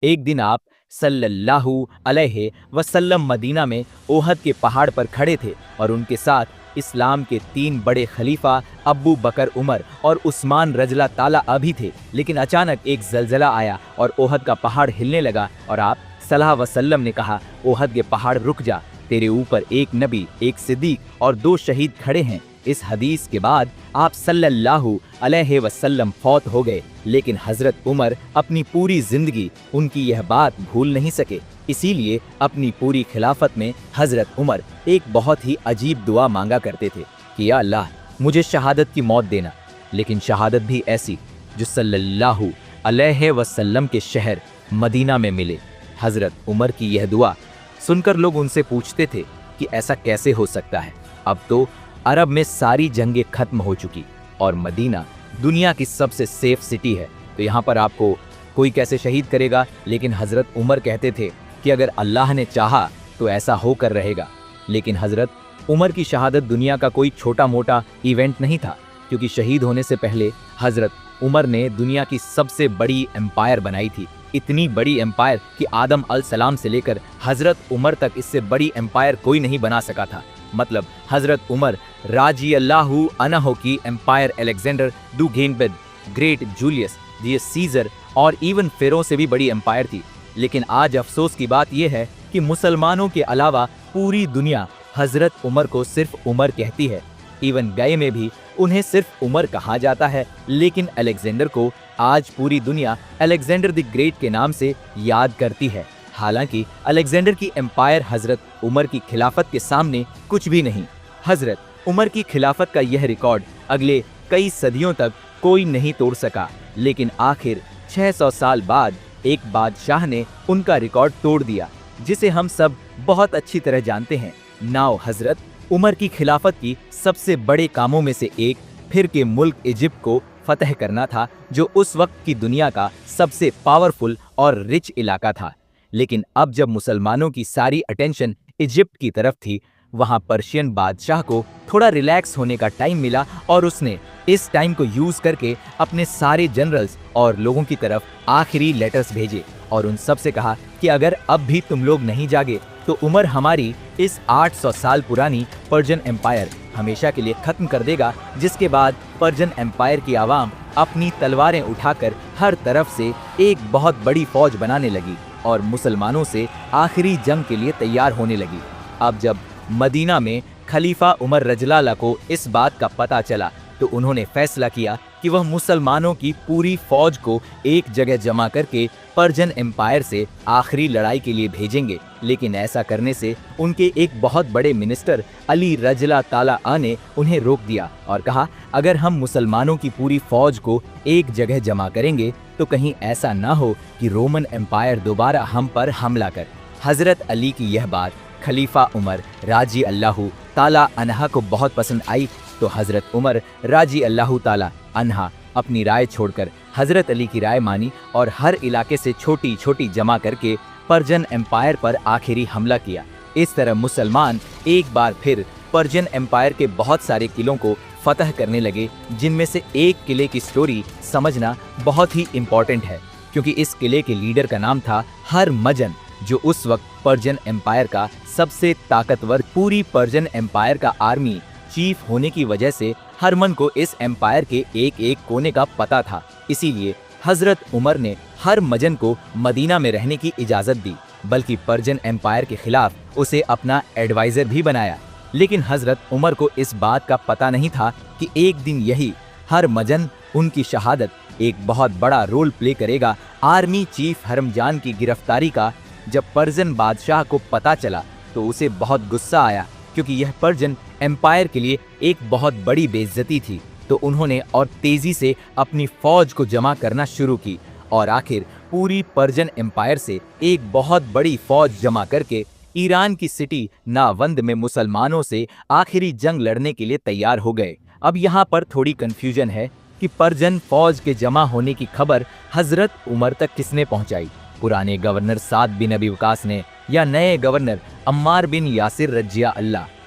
एक दिन आप सल्लल्लाहु अलैहि वसल्लम मदीना में ओहद के पहाड़ पर खड़े थे और उनके साथ इस्लाम के 3 बड़े खलीफा अब्बू बकर, उमर और उस्मान रज़ियल्लाहु ताला अभी थे। लेकिन अचानक एक ज़लज़ला आया और ओहद का पहाड़ हिलने लगा और आप सल्लल्लाहु अलैहि वसल्लम ने कहा, ओहद के पहाड़ रुक जा, तेरे ऊपर एक नबी, एक सिद्दीक और 2 शहीद खड़े हैं। इस हदीस के बाद आप सल्लल्लाहु अलैहि वसल्लम फौत हो गए, लेकिन हजरत उमर अपनी पूरी जिंदगी उनकी यह बात भूल नहीं सके। इसीलिए अपनी पूरी खिलाफत में हजरत उमर एक बहुत ही अजीब दुआ मांगा करते थे कि या अल्लाह, मुझे शहादत की मौत देना, लेकिन शहादत भी ऐसी जो सल्लल्लाहु अलैहि वसल्लम के शहर मदीना में मिले। हजरत उमर की यह दुआ सुनकर लोग उनसे पूछते थे कि ऐसा कैसे हो सकता है। अब तो अरब में सारी जंगें खत्म हो चुकी और मदीना दुनिया की सबसे सेफ सिटी है, तो यहाँ पर आपको कोई कैसे शहीद करेगा। लेकिन हजरत उमर कहते थे कि अगर अल्लाह ने चाहा तो ऐसा होकर रहेगा। लेकिन हजरत उमर की शहादत दुनिया का कोई छोटा मोटा इवेंट नहीं था, क्योंकि शहीद होने से पहले हजरत उमर ने दुनिया की सबसे बड़ी एम्पायर बनाई थी। इतनी बड़ी एम्पायर कि आदम अलैहिस्सलाम से लेकर हजरत उमर तक इससे बड़ी एम्पायर कोई नहीं बना सका था। मतलब हजरत उमर राजी अल्लाहु अन्हो की empire Alexander the great, Julius, Caesar और इवन फेरो से भी बड़ी एम्पायर थी। लेकिन आज अफसोस की बात यह है कि मुसलमानों के अलावा पूरी दुनिया हजरत उमर को सिर्फ उमर कहती है। इवन गए में भी उन्हें सिर्फ उमर कहा जाता है। लेकिन अलेक्जेंडर को आज पूरी दुनिया अलेक्जेंडर द ग्रेट के नाम से याद करती है। हालांकि अलेक्जेंडर की एम्पायर हजरत उमर की खिलाफत के सामने कुछ भी नहीं। हजरत उमर की खिलाफत का यह रिकॉर्ड अगले कई सदियों तक कोई नहीं तोड़ सका, लेकिन आखिर 600 साल बाद एक बादशाह ने उनका रिकॉर्ड तोड़ दिया, जिसे हम सब बहुत अच्छी तरह जानते हैं। नाउ हजरत उमर की खिलाफत की सबसे बड़े कामों में से एक फिर के मुल्क इजिप्ट को फतह करना था, जो उस वक्त की दुनिया का सबसे पावरफुल और रिच इलाका था। लेकिन अब जब मुसलमानों की सारी अटेंशन इजिप्ट की तरफ थी, वहां पर्शियन बादशाह को थोड़ा रिलैक्स होने का टाइम मिला और उसने इस टाइम को यूज करके अपने सारे जनरल्स और लोगों की तरफ आखिरी लेटर्स भेजे और उन सब से कहा कि अगर अब भी तुम लोग नहीं जागे तो उमर हमारी इस 800 साल पुरानी पर्शियन एम्पायर हमेशा के लिए खत्म कर देगा। जिसके बाद पर्शियन एम्पायर की आवाम अपनी तलवारें उठाकर हर तरफ से एक बहुत बड़ी फौज बनाने लगी और मुसलमानों से आखिरी जंग के लिए तैयार होने लगी। अब जब मदीना में खलीफा उमर रज़ियल्लाहु को इस बात का पता चला तो उन्होंने फैसला किया कि वह मुसलमानों की पूरी फौज को एक जगह जमा करके पर्शियन एम्पायर से आखिरी लड़ाई के लिए भेजेंगे। लेकिन ऐसा करने से उनके एक बहुत बड़े मिनिस्टर अली रज़ियल्लाहु ताला अन्हु ने उन्हें रोक दिया और कहा, अगर हम मुसलमानों की पूरी फौज को एक जगह जमा करेंगे तो कहीं ऐसा ना हो कि रोमन एम्पायर दोबारा हम पर हमला कर। हजरत अली की यह बात खलीफा उमर राजी अल्लाहु ताला अन्हा को बहुत पसंद आई, तो हजरत उमर राजी अल्लाहु ताला अन्हा अपनी राय छोड़कर हजरत अली की राय मानी और हर इलाके से छोटी छोटी जमा करके पर्शियन एम्पायर पर आखिरी हमला किया। इस तरह मुसलमान एक बार फिर पर्शियन एम्पायर के बहुत सारे किलों को फतह करने लगे, जिनमें से एक किले की स्टोरी समझना बहुत ही इम्पोर्टेंट है, क्योंकि इस किले के लीडर का नाम था हरमजन, जो उस वक्त पर्शियन एम्पायर का सबसे ताकतवर, पूरी पर्शियन एम्पायर का आर्मी चीफ होने की वजह से हरमन को इस एम्पायर के एक एक कोने का पता था। इसीलिए हजरत उमर ने हरमजन को मदीना में रहने की इजाज़त दी, बल्कि पर्शियन एम्पायर के खिलाफ उसे अपना एडवाइज़र भी बनाया। लेकिन हजरत उमर को इस बात का पता नहीं था कि एक दिन यही हरमजन, उनकी शहादत, एक बहुत बड़ा रोल प्ले करेगा आर्मी चीफ हरमजान की गिरफ्तारी का। जब पर्शियन बादशाह को पता चला तो उसे बहुत गुस्सा आया, क्योंकि यह पर्शियन एम्पायर के लिए एक बहुत बड़ी बेइज्जती थी। तो उन्होंने और तेजी से अपनी फौज को जमा करना शुरू की और आखिर पूरी पर्शियन एम्पायर से एक बहुत बड़ी फौज जमा करके ईरान की सिटी नावंद में मुसलमानों से आखिरी जंग लड़ने के लिए तैयार हो गए। अब यहाँ पर थोड़ी कंफ्यूजन है कि पर्शियन फौज के जमा होने की खबर हजरत उमर तक किसने पहुंचाई, पुराने गवर्नर साद बिन अबी वकास ने या नए गवर्नर अम्मार बिन यासिर रज़ियल्लाहु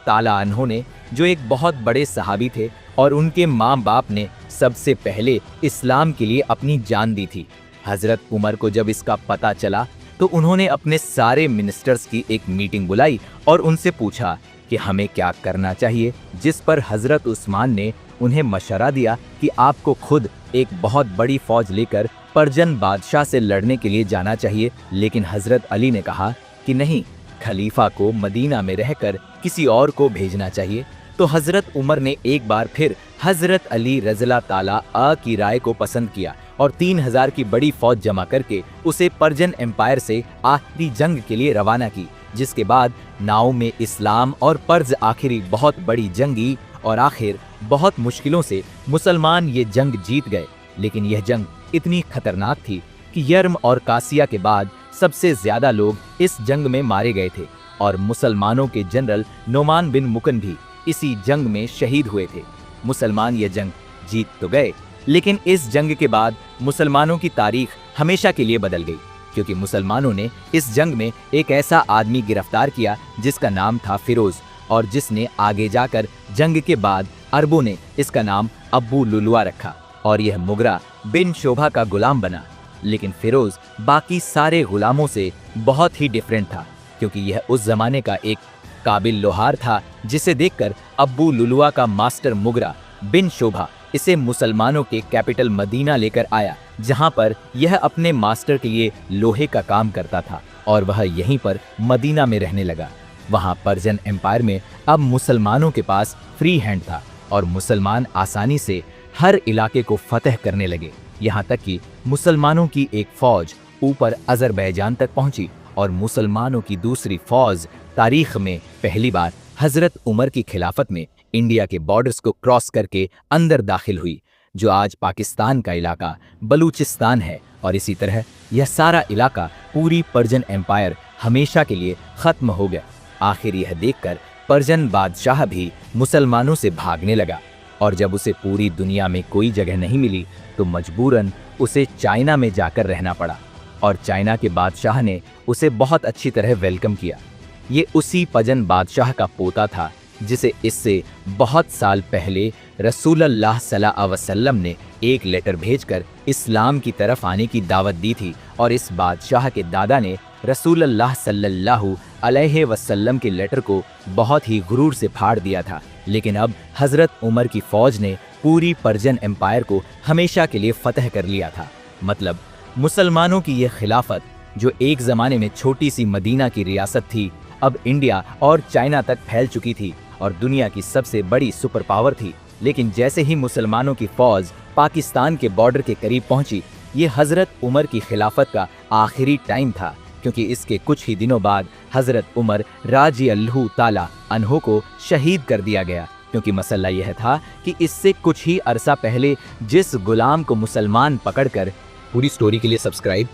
ताला अन्हु ने, जो एक बहुत बड़े सहाबी थे और उनके माँ बाप ने सबसे पहले इस्लाम के लिए अपनी जान दी थी। हजरत उमर को जब इसका पता चला तो उन्होंने अपने सारे मिनिस्टर्स की एक मीटिंग बुलाई और उनसे पूछा कि हमें क्या करना चाहिए, जिस पर हजरत उस्मान ने उन्हें मशवरा दिया कि आपको खुद एक बहुत बड़ी फौज लेकर पर्जन बादशाह से लड़ने के लिए जाना चाहिए। लेकिन हजरत अली ने कहा कि नहीं, खलीफा को मदीना में रहकर किसी और को भेजना चाहिए। तो हजरत उमर ने एक बार फिर हजरत अली रज़ियल्लाहु ताला की राय को पसंद किया और 3000 की बड़ी फौज जमा करके उसे पर्जन एम्पायर से आखिरी जंग के लिए रवाना की, जिसके बाद नाव में इस्लाम और पर्ज आखिरी बहुत बड़ी जंगी और आखिर बहुत मुश्किलों से मुसलमान ये जंग जीत गए। लेकिन यह जंग इतनी खतरनाक थी कि यर्म और कासिया के बाद सबसे ज्यादा लोग इस जंग में मारे गए थे और मुसलमानों के जनरल नोमान बिन मुकन भी इसी जंग में शहीद हुए थे। मुसलमान ये जंग जीत तो गए, लेकिन इस जंग के बाद मुसलमानों की तारीख हमेशा के लिए बदल गई, क्योंकि मुसलमानों ने इस जंग में एक ऐसा आदमी गिरफ्तार किया जिसका नाम था फिरोज, और जिसने आगे जाकर जंग के बाद अरबों ने इसका नाम अब्बू लुलुआ रखा और यह मुगरा बिन शोभा का गुलाम बना। लेकिन फिरोज बाकी सारे गुलामों से बहुत ही डिफरेंट था, क्योंकि यह उस जमाने का एक काबिल लोहार था जिसे देखकर अब्बू लुलुआ का मास्टर मुगरा बिन शोभा इसे मुसलमानों के कैपिटल मदीना लेकर आया, जहां पर यह अपने मास्टर के लिए लोहे का काम करता था और वह यहीं पर मदीना में रहने लगा। वहां पर्जन एम्पायर में अब मुसलमानों के पास फ्री हैंड था और मुसलमान आसानी से हर इलाके को फतह करने लगे। यहाँ तक कि मुसलमानों की एक फौज ऊपर अजरबैजान तक पहुंची और मुसलमानों की दूसरी फौज तारीख में पहली बार हजरत उमर की खिलाफत में इंडिया के बॉर्डर्स को क्रॉस करके अंदर दाखिल हुई, जो आज पाकिस्तान का इलाका बलूचिस्तान है। और इसी तरह यह सारा इलाका पूरी पर्जन एम्पायर हमेशा के लिए खत्म हो गया। आखिर यह देखकर पर्जन बादशाह भी मुसलमानों से भागने लगा और जब उसे पूरी दुनिया में कोई जगह नहीं मिली तो मजबूरन उसे चाइना में जाकर रहना पड़ा और चाइना के बादशाह ने उसे बहुत अच्छी तरह वेलकम किया। ये उसी पर्जन बादशाह का पोता था जिसे इससे बहुत साल पहले रसूलुल्लाह सल्लल्लाहु अलैहि वसल्लम ने एक लेटर भेजकर इस्लाम की तरफ आने की दावत दी थी और इस बादशाह के दादा ने रसूलुल्लाह सल्लल्लाहु अलैहि वसल्लम के लेटर को बहुत ही गुरूर से फाड़ दिया था। लेकिन अब हजरत उमर की फौज ने पूरी पर्जन एम्पायर को हमेशा के लिए फतह कर लिया था। मतलब मुसलमानों की यह खिलाफत, जो एक ज़माने में छोटी सी मदीना की रियासत थी, अब इंडिया और चाइना तक फैल चुकी थी और दुनिया की सबसे बड़ी सुपर पावर थी। लेकिन जैसे ही मुसलमानों की फौज पाकिस्तान के बॉर्डर के करीब पहुंची, ये हजरत उमर की खिलाफत का आखिरी टाइम था, क्योंकि इसके कुछ ही दिनों बाद हजरत उमर रज़ियल्लाहु ताला अन्हु को शहीद कर दिया गया। क्योंकि मसला यह था कि इससे कुछ ही अरसा पहले जिस गुलाम को मुसलमान पकड़कर। पूरी स्टोरी के लिए सब्सक्राइब